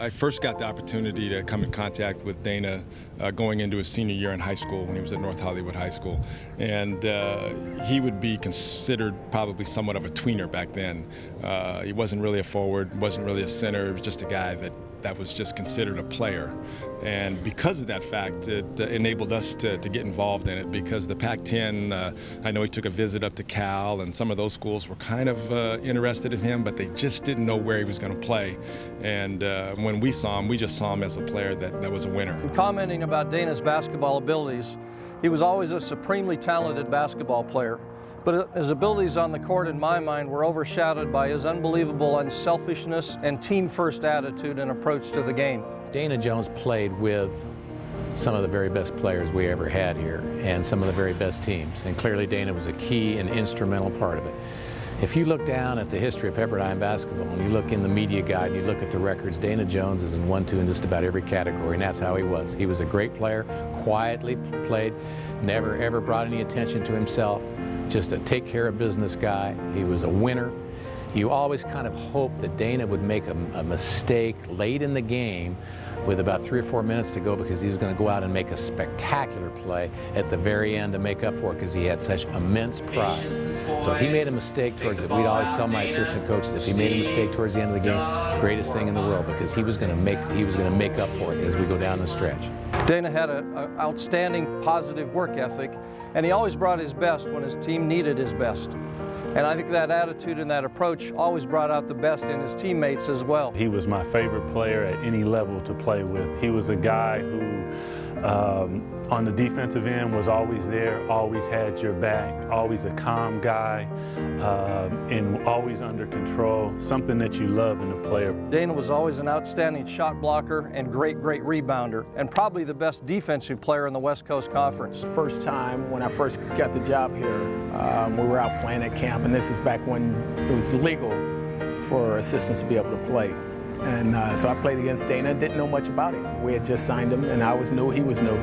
I first got the opportunity to come in contact with Dana going into his senior year in high school when he was at North Hollywood High School. And he would be considered probably somewhat of a tweener back then. He wasn't really a forward, wasn't really a center, he was just a guy that was just considered a player. And because of that fact, it enabled us to get involved in it, because the Pac-10, I know he took a visit up to Cal, and some of those schools were kind of interested in him, but they just didn't know where he was going to play. And when we saw him, we just saw him as a player that was a winner. In commenting about Dana's basketball abilities, he was always a supremely talented basketball player. But his abilities on the court, in my mind, were overshadowed by his unbelievable unselfishness and team-first attitude and approach to the game. Dana Jones played with some of the very best players we ever had here and some of the very best teams. And clearly Dana was a key and instrumental part of it. If you look down at the history of Pepperdine basketball and you look in the media guide, you look at the records, Dana Jones is in 1-2 in just about every category, and that's how he was. He was a great player, quietly played, never ever brought any attention to himself, just a take care of business guy. He was a winner. You always kind of hoped that Dana would make a mistake late in the game with about 3 or 4 minutes to go, because he was going to go out and make a spectacular play at the very end to make up for it, because he had such immense pride. So if he made a mistake towards it, we'd always tell my assistant coaches, if he made a mistake towards the end of the game, greatest thing in the world, because he was going to make up for it as we go down the stretch. Dana had an outstanding positive work ethic, and he always brought his best when his team needed his best. And I think that attitude and that approach always brought out the best in his teammates as well. He was my favorite player at any level to play with. He was a guy who, on the defensive end, was always there, always had your back, always a calm guy, and always under control, something that you love in a player. Dana was always an outstanding shot blocker and great rebounder, and probably the best defensive player in the West Coast Conference. First time when I first got the job here, we were out playing at camp, and this is back when it was legal for assistants to be able to play. And so I played against Dana, didn't know much about him. We had just signed him, and I was new, he was new.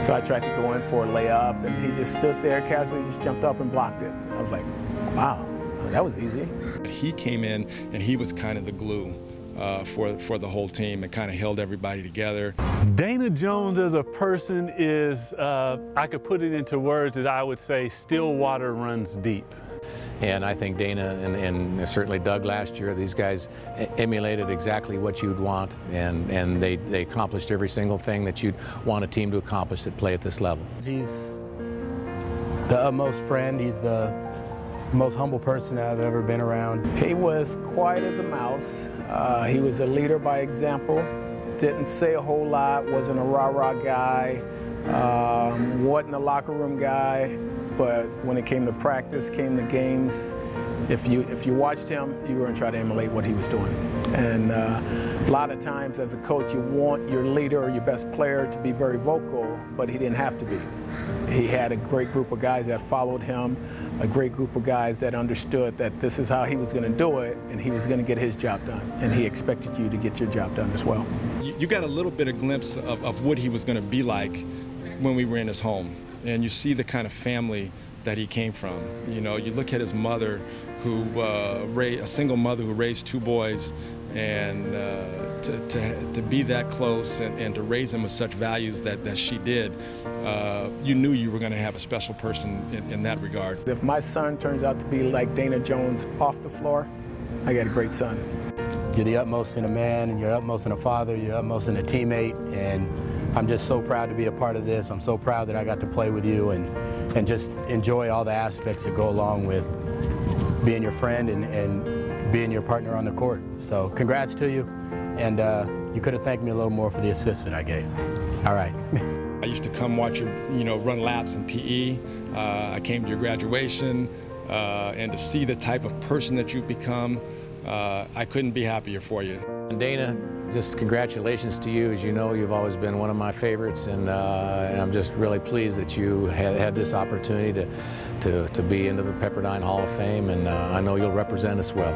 So I tried to go in for a layup, and he just stood there casually, just jumped up and blocked it. I was like, wow, that was easy. He came in, and he was kind of the glue for the whole team, and kind of held everybody together. Dana Jones as a person is, I could put it into words that I would say, still water runs deep. And I think Dana and certainly Doug last year, these guys emulated exactly what you'd want, and they accomplished every single thing that you'd want a team to accomplish that play at this level. He's the utmost friend. He's the most humble person I've ever been around. He was quiet as a mouse. He was a leader by example. Didn't say a whole lot, wasn't a rah-rah guy, wasn't a locker room guy. But when it came to practice, came to games, if you watched him, you were going to try to emulate what he was doing. And a lot of times as a coach, you want your leader or your best player to be very vocal, but he didn't have to be. He had a great group of guys that followed him, a great group of guys that understood that this is how he was going to do it, and he was going to get his job done. And he expected you to get your job done as well. You got a little bit of glimpse of what he was going to be like when we were in his home. And you see the kind of family that he came from. You know, you look at his mother, who a single mother who raised 2 boys, and to be that close and to raise him with such values that she did, you knew you were going to have a special person in that regard. If my son turns out to be like Dana Jones off the floor, I got a great son. You're the utmost in a man, and you're utmost in a father, you're utmost in a teammate, and I'm just so proud to be a part of this. I'm so proud that I got to play with you and just enjoy all the aspects that go along with being your friend and being your partner on the court. So congrats to you, and you could have thanked me a little more for the assist that I gave. All right. I used to come watch you, run laps in PE. I came to your graduation, and to see the type of person that you've become, I couldn't be happier for you. And Dana, just congratulations to you. As you know, you've always been one of my favorites, and I'm just really pleased that you had this opportunity to be into the Pepperdine Hall of Fame, and I know you'll represent us well.